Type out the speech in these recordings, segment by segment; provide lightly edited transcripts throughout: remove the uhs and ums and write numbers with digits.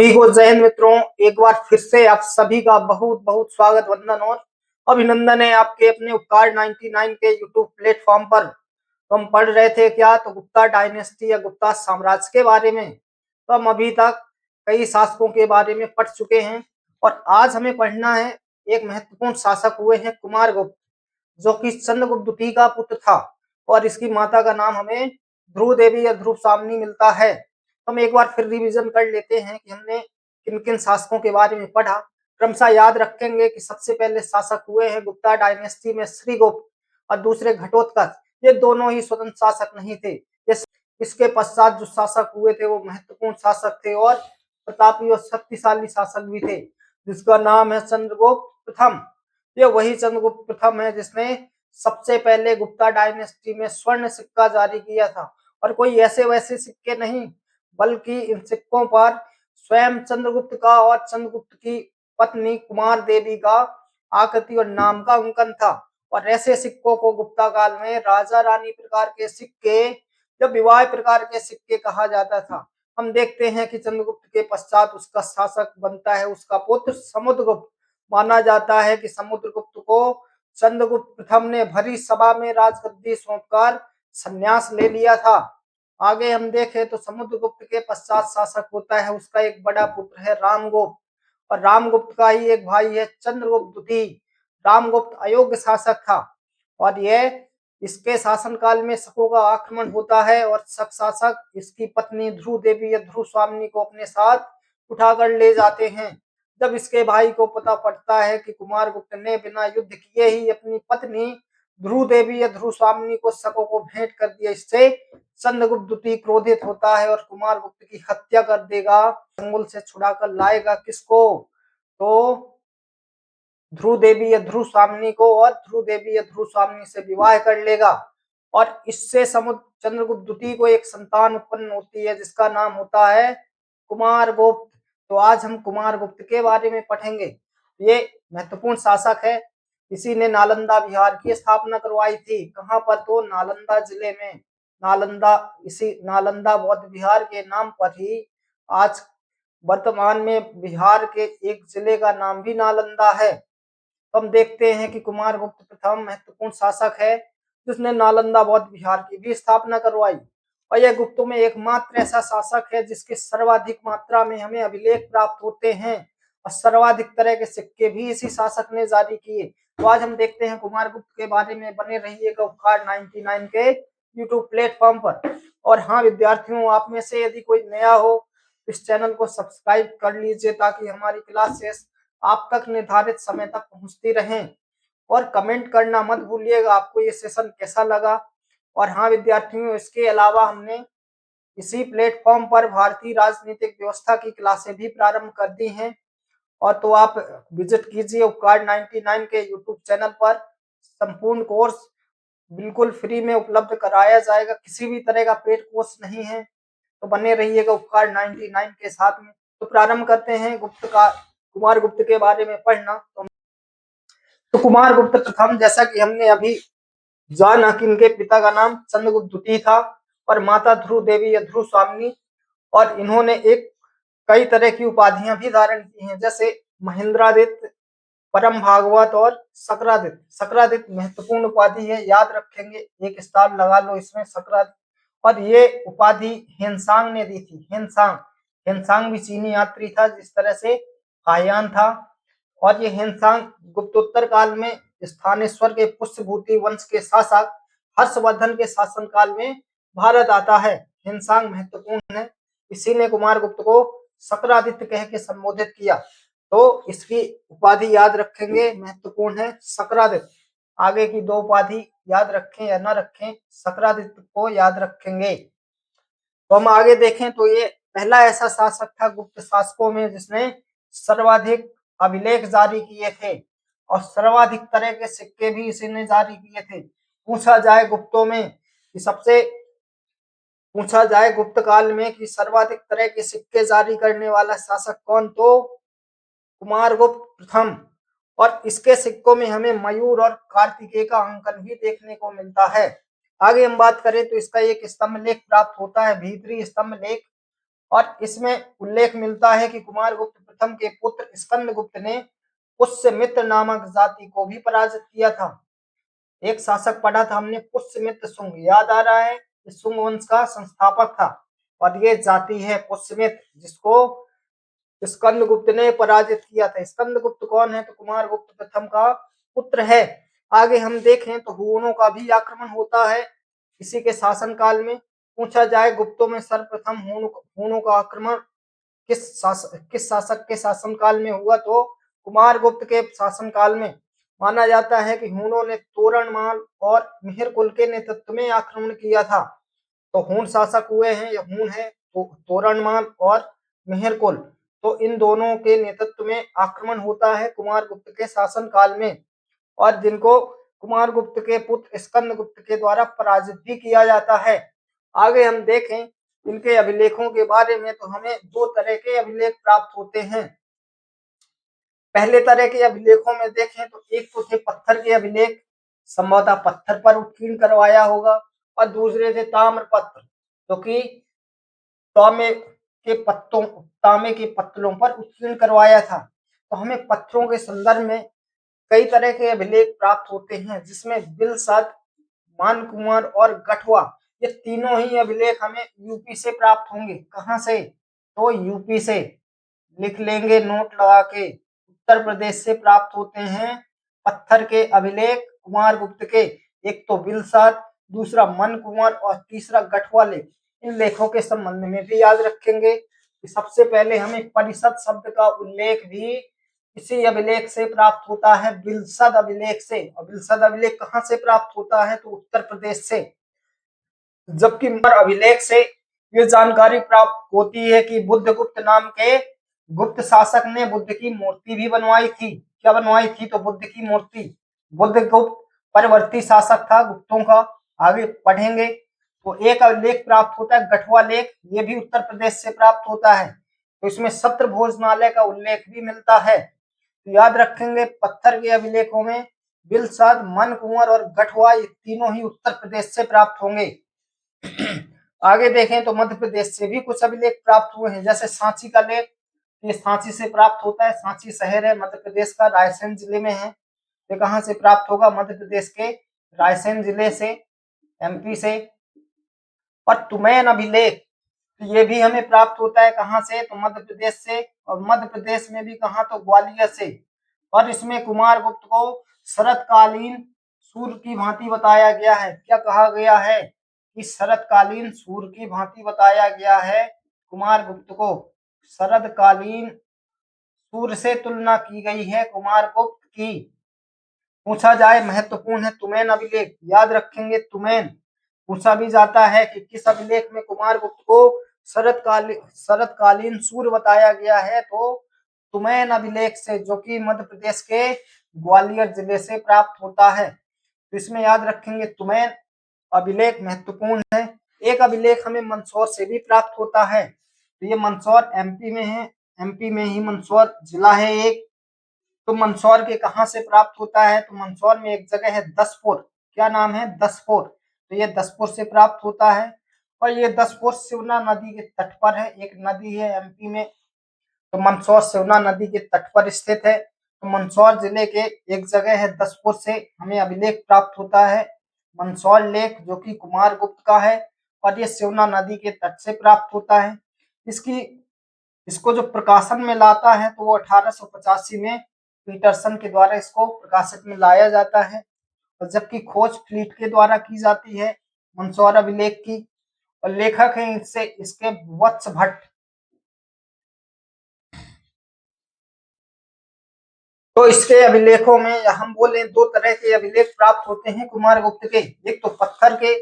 सभी को जय हिंद मित्रों। एक बार फिर से आप सभी का बहुत बहुत स्वागत, वंदन और अभिनंदन है आपके अपने उपकार 99 के यूट्यूब प्लेटफॉर्म पर। तो हम पढ़ रहे थे क्या, तो गुप्ता डायनेस्टी या गुप्ता साम्राज्य के बारे में। तो हम अभी तक कई शासकों के बारे में पढ़ चुके हैं और आज हमें पढ़ना है एक महत्वपूर्ण शासक हुए हैं कुमारगुप्त, जो कि चंद्रगुप्त द्वितीय का पुत्र था और इसकी माता का नाम हमें ध्रुव देवी या ध्रुव सामनी मिलता है। हम एक बार फिर रिवीजन कर लेते हैं कि हमने किन किन शासकों के बारे में पढ़ा। क्रमशः याद रखेंगे कि सबसे पहले शासक हुए हैं गुप्ता डायनेस्टी में श्रीगुप्त और दूसरे घटोत्कच। ये दोनों ही स्वतंत्र शासक नहीं थे। इसके पश्चात जो शासक हुए थे वो महत्वपूर्ण शासक थे और प्रतापी और शक्तिशाली शासक भी थे, जिसका नाम है चंद्रगुप्त प्रथम। ये वही चंद्रगुप्त प्रथम है जिसने सबसे पहले गुप्ता डायनेस्टी में स्वर्ण सिक्का जारी किया था, और कोई ऐसे वैसे सिक्के नहीं, बल्कि इन सिक्कों पर स्वयं चंद्रगुप्त का और चंद्रगुप्त की पत्नी कुमार देवी का आकृति और नाम का अंकन था। और ऐसे सिक्कों को गुप्ता काल में राजा रानी प्रकार के सिक्के या विवाह प्रकार के सिक्के कहा जाता था। हम देखते हैं कि चंद्रगुप्त के पश्चात उसका शासक बनता है उसका पुत्र समुद्रगुप्त। माना जाता है कि समुद्रगुप्त को चंद्रगुप्त प्रथम ने भरी सभा में राजगद्दी सौंपकर संन्यास ले लिया था। आगे हम देखें तो समुद्रगुप्त के पश्चात शासक होता है उसका एक बड़ा पुत्र है रामगुप्त, और रामगुप्त का ही एक भाई है चंद्रगुप्त द्वितीय। रामगुप्त अयोग्य शासक था और यह इसके शासनकाल में शकों का आक्रमण होता है और शक शासक इसकी पत्नी ध्रुव देवी या ध्रुव स्वामिनी को अपने साथ उठाकर ले जाते हैं। जब इसके भाई को पता पड़ता है कि कुमारगुप्त ने बिना युद्ध किए ही अपनी पत्नी ध्रुव देवी या ध्रुव स्वामिनी को शकों को भेंट कर दिया, इससे चंद्रगुप्त द्वितीय क्रोधित होता है और कुमारगुप्त की हत्या कर देगा। जंगल से छुड़ाकर लाएगा किसको, तो ध्रुव देवी या ध्रुव स्वामिनी को, और ध्रुव देवी या ध्रुव स्वामिनी से विवाह कर लेगा। और इससे समुद्र चंद्रगुप्त द्वितीय को एक संतान उत्पन्न होती है जिसका नाम होता है कुमारगुप्त। तो आज हम कुमारगुप्त के बारे में पढ़ेंगे। ये महत्वपूर्ण शासक है। इसी ने नालंदा बिहार की स्थापना करवाई थी। कहाँ पर, तो नालंदा जिले में। नालंदा, इसी नालंदा बौद्ध विहार के नाम पर ही आज वर्तमान में बिहार के एक जिले का नाम भी नालंदा है। तो हम देखते हैं कि कुमारगुप्त प्रथम महत्वपूर्ण शासक है जिसने नालंदा बौद्ध विहार की भी स्थापना करवाई। और यह गुप्तों में एकमात्र ऐसा शासक है जिसके सर्वाधिक मात्रा में हमें अभिलेख प्राप्त होते हैं और सर्वाधिक तरह के सिक्के भी इसी शासक ने जारी किए। तो आज हम देखते हैं कुमारगुप्त के बारे में। बने रहिएगा उपकार 99 के यूट्यूब प्लेटफॉर्म पर। और हाँ विद्यार्थियों, आप में से यदि कोई नया हो इस चैनल को सब्सक्राइब कर लीजिए ताकि हमारी क्लासेस आप तक निर्धारित समय तक पहुंचती रहें। और कमेंट करना मत भूलिएगा आपको ये सेशन कैसा लगा। और हाँ विद्यार्थियों, इसके अलावा हमने इसी प्लेटफॉर्म पर भारतीय राजनीतिक व्यवस्था की क्लासें भी प्रारंभ कर दी हैं। और तो आप विजिट कीजिए उपकार 99 के यूट्यूब चैनल पर। संपूर्ण कोर्स बिल्कुल फ्री में उपलब्ध कराया जाएगा, किसी भी तरह का पेड कोर्स नहीं है। तो बने रहिएगा उपकार 99 के साथ में। तो प्रारंभ करते हैं कुमारगुप्त के बारे में पढ़ना। तो कुमारगुप्त प्रथम, जैसा कि हमने अभी जाना कि इनके पिता का नाम चंद्रगुप्त द्वितीय था और माता ध्रुव देवी या ध्रुव स्वामिनी। और इन्होंने एक कई तरह की उपाधियां भी धारण की हैं, जैसे महेंद्रादित्य, परम भागवत और सक्रादित्य। सक्रादित्य महत्वपूर्ण उपाधि है, याद रखेंगे, एक स्टार लगा लो इसमें सक्रादित्य। और ये उपाधि हेनसांग ने दी थी। हेनसांग, हेनसांग भी चीनी यात्री था जिस तरह से हायान था। और ये हेनसांग गुप्तोत्तर काल में स्थानेश्वर के पुष्यभूति वंश के शासक हर्षवर्धन के शासनकाल में भारत आता है। हेनसांग महत्वपूर्ण है। इसी ने कुमारगुप्त को सक्रादित्य कह के संबोधित किया। तो इसकी उपाधि याद रखेंगे, महत्वपूर्ण है सक्रादित्य। आगे की दो उपाधि याद रखें या न रखें, सक्रादित्य को याद रखेंगे। तो हम आगे देखें तो ये पहला ऐसा शासक था गुप्त शासकों में जिसने सर्वाधिक अभिलेख जारी किए थे और सर्वाधिक तरह के सिक्के भी इसी ने जारी किए थे। पूछा जाए गुप्तों में कि सबसे पूछा जाए गुप्त काल में कि सर्वाधिक तरह के सिक्के जारी करने वाला शासक कौन, तो कुमारगुप्त प्रथम। और इसके सिक्कों में हमें मयूर और कार्तिकेय का अंकन भी देखने को मिलता है। आगे हम बात करें तो इसका एक स्तंभ लेख प्राप्त होता है, भीतरी स्तंभ लेख। और इसमें उल्लेख मिलता है कि कुमारगुप्त प्रथम के पुत्र स्कंदगुप्त ने पुष्यमित्र नामक जाति को भी पराजित किया था। एक शासक पढ़ा था हमने, पुष्यमित्र शुंग, याद आ रहा है, शुंग वंश का संस्थापक था और ये जाति है पुष्यमित्र जिसको स्कंदगुप्त ने पराजित किया था। स्कंदगुप्त कौन है? तो कुमारगुप्त प्रथम का पुत्र है। आगे हम देखें तो हुनों का भी आक्रमण होता है इसी के शासनकाल में। पूछा जाए गुप्तों में सर्वप्रथम हुनों का आक्रमण किस शासक के शासनकाल में हुआ? तो कुमारगुप्त के शासनकाल में। माना जाता है कि हुनों ने तोरणमाल और मिहिरकुल के नेतृत्व में आक्रमण किया था। तो हून शासक हुए हैं, या हून है तो तोरणमाल और मिहिरकुल, तो इन दोनों के नेतृत्व में आक्रमण होता है कुमारगुप्त के शासनकाल में, और जिनको कुमारगुप्त के पुत्र स्कंदगुप्त के द्वारा पराजित भी किया जाता है। आगे हम देखें इनके अभिलेखों के बारे में, तो हमें दो तरह के अभिलेख प्राप्त होते हैं। पहले तरह के अभिलेखों में देखें तो एक तो थे पत्थर के अभिलेख, संभवतः पत्थर पर उत्कीर्ण करवाया होगा, और दूसरे थे ताम्र पत्र, जो कि तांबे के पत्तलों पर उत्कीर्ण करवाया था। तो हमें पत्थरों के संदर्भ में कई तरह के अभिलेख प्राप्त होते हैं, जिसमें बिलसद, मानकुंवर और गठवा, ये तीनों ही अभिलेख हमें यूपी से प्राप्त होंगे। कहां से? तो यूपी से, लिख लेंगे नोट लगा के। उत्तर प्रदेश से प्राप्त होते हैं पत्थर के अभिलेख कुमारगुप्त के, एक तो बिलसद, दूसरा मनकुंवर और तीसरा गठवा लेख। इन लेखों के संबंध में भी याद रखेंगे कि सबसे पहले हमें परिषद शब्द का उल्लेख भी इसी अभिलेख से प्राप्त होता है, बिलसद अभिलेख से। और बिलसद अभिलेख कहां से प्राप्त होता है? तो उत्तर प्रदेश से। जबकि अभिलेख से ये जानकारी प्राप्त होती है कि बुद्धगुप्त नाम के गुप्त शासक ने बुद्ध की मूर्ति भी बनवाई थी। क्या बनवाई थी? तो बुद्ध की मूर्ति। बुद्धगुप्त परवर्ती शासक था गुप्तों का, आगे पढ़ेंगे। तो एक अभिलेख प्राप्त होता है गठवा लेख, ये भी उत्तर प्रदेश से प्राप्त होता है। तो इसमें सत्र भोजनालय का उल्लेख भी मिलता है। तो याद रखेंगे पत्थर के अभिलेखों में बिलसद, मनकुंवर और गठवा, ये तीनों ही उत्तर प्रदेश से प्राप्त होंगे। आगे देखें तो मध्य प्रदेश से भी कुछ अभिलेख प्राप्त हुए हैं, जैसे सांची का लेख, ये सांची से प्राप्त होता है। सांची शहर है मध्य प्रदेश का, रायसेन जिले में है। ये कहां से प्राप्त होगा? मध्य प्रदेश के रायसेन जिले से, एमपी से। और तुमैन अभिलेख, ये भी हमें प्राप्त होता है कहां से? तो मध्य प्रदेश से, और मध्य प्रदेश में भी कहां? तो ग्वालियर से। और इसमें कुमारगुप्त को शरतकालीन सूर्य की भांति बताया गया है। क्या कहा गया है? कि शरतकालीन सूर्य की भांति बताया गया है कुमारगुप्त को। शरतकालीन सूर्य से तुलना की गई है कुमारगुप्त की। पूछा जाए महत्वपूर्ण है तुमैन अभिलेख, याद रखेंगे तुमैन। पूछा भी जाता है कि किस अभिलेख में कुमारगुप्त को शरतकालीन सूर्य बताया गया है? तो तुमैन अभिलेख से, जो कि मध्य प्रदेश के ग्वालियर जिले से प्राप्त होता है। तो इसमें याद रखेंगे तुमैन अभिलेख महत्वपूर्ण है। एक अभिलेख हमें मंदसौर से भी प्राप्त होता है। तो ये मंदसौर एमपी में है, एमपी में ही मंदसौर जिला है एक। तो मंदसौर के कहां से प्राप्त होता है? तो मंदसौर में एक जगह है दसपुर। क्या नाम है? दसपुर। तो ये दसपुर से प्राप्त होता है, और ये दसपुर शिवना नदी के तट पर है, एक नदी है एमपी में। तो मंदसौर शिवना नदी के तट पर स्थित है। तो मंदसौर जिले के एक जगह है दसपुर से हमें अभिलेख प्राप्त होता है, मंदसौर लेख, जो कि कुमारगुप्त का है, और ये शिवना नदी के तट से प्राप्त होता है। इसको जो प्रकाशन में लाता है तो वो 1885 में पीटरसन के द्वारा इसको प्रकाशित में लाया जाता है। और जबकि खोज फ्लीट के द्वारा की जाती है मंदसौर अभिलेख की, और लेखक हैं इससे इसके वत्स भट्ट। तो इसके अभिलेखों में हम बोले दो तरह के अभिलेख प्राप्त होते हैं कुमारगुप्त के, एक तो पत्थर के,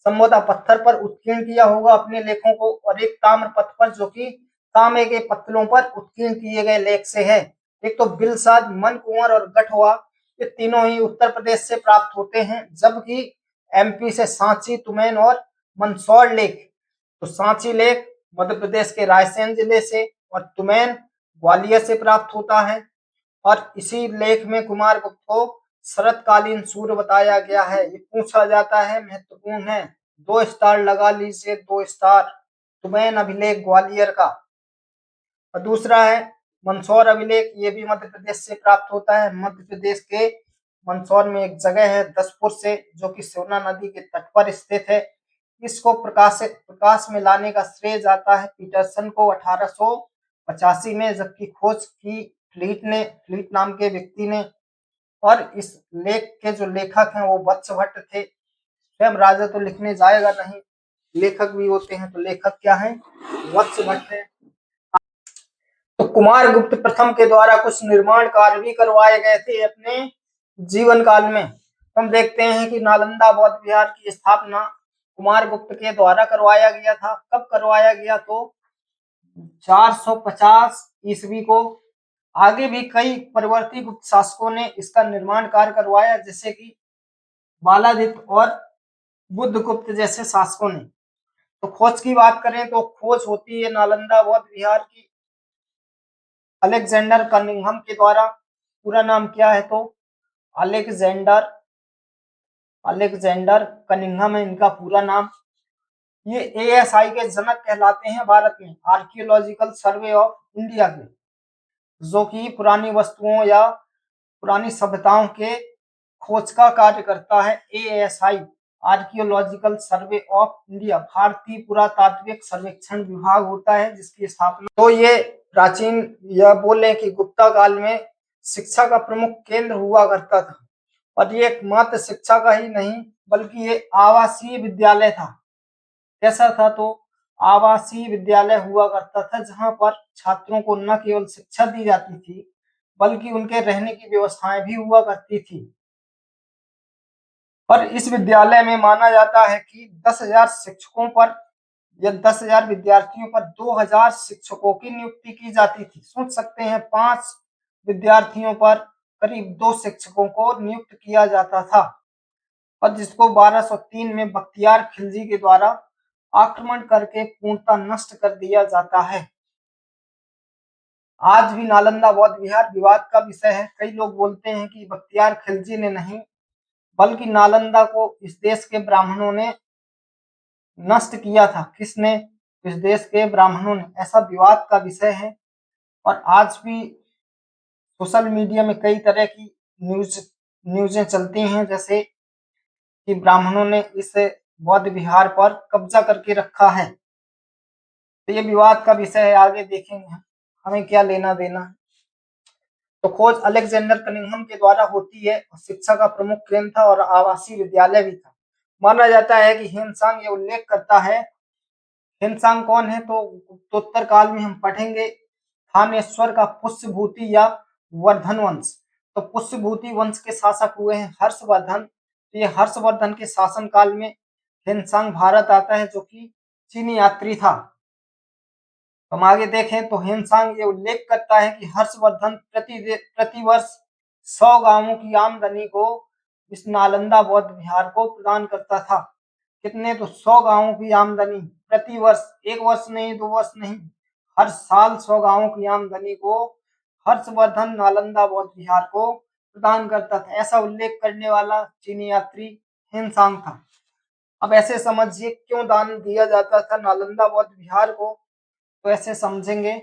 संभवतः पत्थर पर उत्कीर्ण किया होगा अपने लेखों को, और एक ताम्र पत्र पर, जो कि तांबे के पत्तलों पर उत्कीर्ण किए गए लेख से है। एक तो बिलसद, मनकुंवर और गठवा, ये तीनों ही उत्तर प्रदेश से प्राप्त होते हैं, जबकि एमपी से सांची, तुमैन और मंदसौर लेख। तो सांची लेख मध्य प्रदेश के रायसेन जिले से, और तुमैन ग्वालियर से प्राप्त होता है। और इसी लेख में कुमारगुप्त को शरतकालीन सूर्य बताया गया है। ये पूछा जाता है, महत्वपूर्ण है। 2 स्टार लगा लीजिए, 2 स्टार। तुमैन अभिलेख ग्वालियर का। और दूसरा है मंदसौर अभिलेख, ये भी मध्य प्रदेश से प्राप्त होता है। मध्य प्रदेश के मंदसौर में एक जगह है दसपुर से, जो कि सोना नदी के तट पर स्थित है। इसको प्रकाश में लाने का श्रेय जाता है पीटरसन को 1885 में, जबकि खोज की फ्लीट नाम के व्यक्ति ने। और इस लेख के जो लेखक हैं वो वत्स भट्ट थे। स्वयं राजा तो लिखने जाएगा नहीं, लेखक भी होते हैं, तो लेखक क्या है, वत्स भट्ट है। तो कुमार गुप्त प्रथम के द्वारा कुछ निर्माण कार्य भी करवाए गए थे अपने जीवन काल में। हम देखते हैं कि नालंदा बौद्ध विहार की स्थापना कुमार गुप्त के द्वारा करवाया गया था। कब करवाया गया, तो 450 ईस्वी को। आगे भी कई परवर्ती गुप्त शासकों ने इसका निर्माण कार्य करवाया, जैसे कि बालादित्य और बुद्धगुप्त जैसे शासकों ने। तो खोज की बात करें तो खोज होती है नालंदा बौद्ध विहार की अलेक्जेंडर कनिंघम के द्वारा। पूरा नाम क्या है, तो अलेक्जेंडर अलेक्जेंडर कनिंघम है इनका पूरा नाम। ये एएसआई के जनक कहलाते हैं भारत में, आर्कियोलॉजिकल सर्वे ऑफ इंडिया के, जो कि पुरानी वस्तुओं या पुरानी सभ्यताओं के खोज का कार्य करता है। ASI archaeological survey of India भारतीय पुरातात्विक सर्वेक्षण विभाग होता है, जिसकी स्थापना, तो ये प्राचीन या बोले कि गुप्ता काल में शिक्षा का प्रमुख केंद्र हुआ करता था। और ये एकमात्र शिक्षा का ही नहीं, बल्कि ये आवासीय विद्यालय था। कैसा था, तो आवासीय विद्यालय हुआ करता था, जहां पर छात्रों को न केवल शिक्षा दी जाती थी, बल्कि उनके रहने की व्यवस्थाएं भी हुआ करती थी। और इस विद्यालय में माना जाता है कि 10,000 शिक्षकों पर या 10,000 विद्यार्थियों पर 2,000 शिक्षकों की नियुक्ति की जाती थी। सोच सकते हैं, 5 विद्यार्थियों पर करीब 2 शिक्षकों को नियुक्त किया जाता था। और जिसको 1203 में बख्तियार खिलजी के द्वारा आक्रमण करके पूर्णतः नष्ट कर दिया जाता है। आज भी नालंदा बौद्ध विहार विवाद का विषय है। कई लोग बोलते हैं कि बख्तियार खिलजी ने नहीं, बल्कि नालंदा को इस देश के ब्राह्मणों ने नष्ट किया था। किसने, इस देश के ब्राह्मणों ने। ऐसा विवाद का विषय है। और आज भी सोशल मीडिया में कई तरह की न्यूजें चलती हैं, जैसे कि ब्राह्मणों ने इस बौद्ध विहार पर कब्जा करके रखा है। तो ये विवाद का विषय है, आगे देखेंगे हमें क्या लेना देना है। तो खोज अलेक्जेंडर कनिंघम के द्वारा होती है। शिक्षा का प्रमुख केंद्र था और आवासीय विद्यालय भी था। माना जाता है कि हिमसांग ये उल्लेख करता है। हिमसांग कौन है, तो गुप्तोत्तर काल में हम पढ़ेंगे थानेश्वर का पुष्यभूति या वर्धन वंश। तो पुष्यभूति वंश के शासक हुए हैं हर्षवर्धन। तो ये हर्षवर्धन के शासन काल में हिमसांग भारत आता है, जो कि चीनी यात्री था। हम आगे देखें तो हिमसांग ये उल्लेख करता है कि हर्षवर्धन प्रतिवर्ष 100 गांवों की आमदनी को इस नालंदा बौद्ध विहार को प्रदान करता था। कितने, तो 100 गांवों की आमदनी प्रतिवर्ष, एक वर्ष नहीं, 2 वर्ष नहीं, हर साल 100 गांवों की आमदनी को हर्षवर्धन नालंदा बौद्ध विहार को प्रदान करता था। ऐसा उल्लेख करने वाला चीनी यात्री हिमसांग था। अब ऐसे समझिए क्यों दान दिया जाता था नालंदा बौद्ध विहार को, तो ऐसे समझेंगे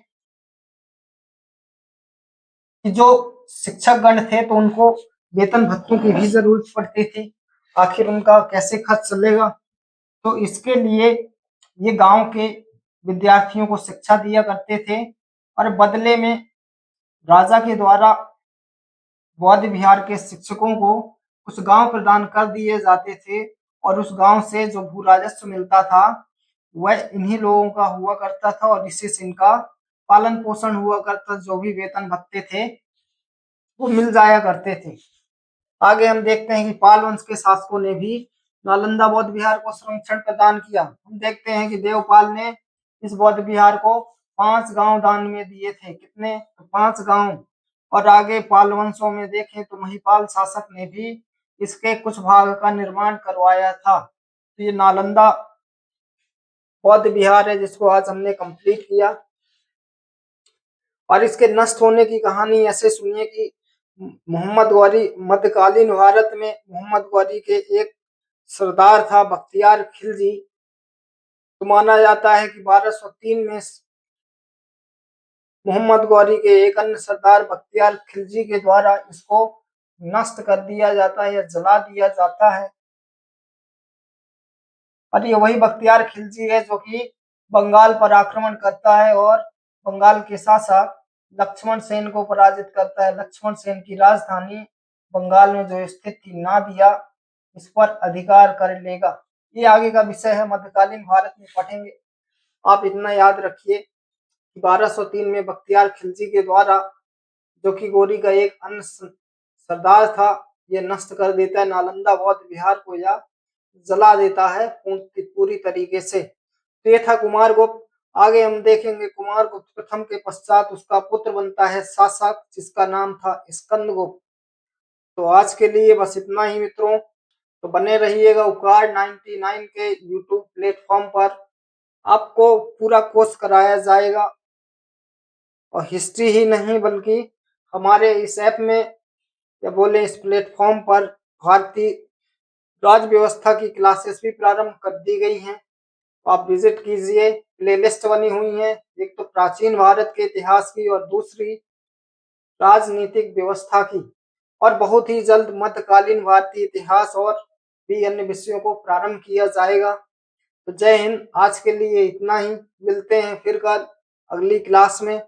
कि जो शिक्षक गण थे तो उनको वेतन भत्तों की भी जरूरत पड़ती थी। आखिर उनका कैसे खर्च चलेगा, तो इसके लिए ये गांव के विद्यार्थियों को शिक्षा दिया करते थे। और बदले में राजा के द्वारा बौद्ध विहार के शिक्षकों को कुछ गांव प्रदान कर दिए जाते थे। और उस गांव से जो भू राजस्व मिलता था वह इन्हीं लोगों का हुआ करता था, और इसी से इनका पालन पोषण हुआ करता। जो भी वेतन भत्ते थे वो मिल जाया करते थे। आगे हम देखते हैं कि पाल वंश के शासकों ने भी नालंदा बौद्ध विहार को संरक्षण प्रदान किया। हम देखते हैं कि देवपाल ने इस बौद्ध विहार को 5 गांव दान में दिए थे। कितने, तो 5 गांव। और आगे पाल वंशों में देखें तो महिपाल शासक ने भी इसके कुछ भाग का निर्माण करवाया था। तो ये नालंदा बौद्ध विहार है जिसको आज हमने कंप्लीट किया। और इसके नष्ट होने की कहानी ऐसे सुनिए कि मोहम्मद गौरी, मध्यकालीन भारत में मोहम्मद गौरी के एक सरदार था बख्तियार खिलजी। तो माना जाता है कि 1203 में मोहम्मद गौरी के एक अन्य सरदार बख्तियार खिलजी के द्वारा इसको नष्ट कर दिया जाता है या जला दिया जाता है। और ये वही बख्तियार खिलजी है जो कि बंगाल पर आक्रमण करता है और बंगाल के साथ साथ लक्ष्मण सेन को पराजित करता है। लक्ष्मण सेन की राजधानी बंगाल में जो स्थित थी नादिया, इस पर अधिकार कर लेगा। ये आगे का विषय है, मध्यकालीन भारत में पढ़ेंगे। आप इतना याद रखिए कि 1203 में बख्तियार खिलजी के द्वारा, जो कि गोरी का एक अन्य सरदार था, ये नष्ट कर देता है नालंदा बौद्ध विहार को या जला देता है पूरी तरीके से। तो ये था कुमारगुप्त। आगे हम देखेंगे कुमारगुप्त प्रथम के पश्चात उसका पुत्र बनता है शासक, जिसका नाम था स्कंदगुप्त। तो आज के लिए बस इतना ही मित्रों। तो बने रहिएगा उपकार 99 के यूट्यूब प्लेटफॉर्म पर। आपको पूरा कोर्स कराया जाएगा और हिस्ट्री ही नहीं बल्कि हमारे इस ऐप में या बोले इस प्लेटफॉर्म पर भारतीय राज व्यवस्था की क्लासेस भी प्रारंभ कर दी गई हैं। तो आप विजिट कीजिए, प्लेलिस्ट बनी हुई है, एक तो प्राचीन भारत के इतिहास की और दूसरी राजनीतिक व्यवस्था की, और बहुत ही जल्द मध्यकालीन भारतीय इतिहास और भी अन्य विषयों को प्रारंभ किया जाएगा। तो जय हिंद। आज के लिए इतना ही, मिलते हैं फिर कल अगली क्लास में।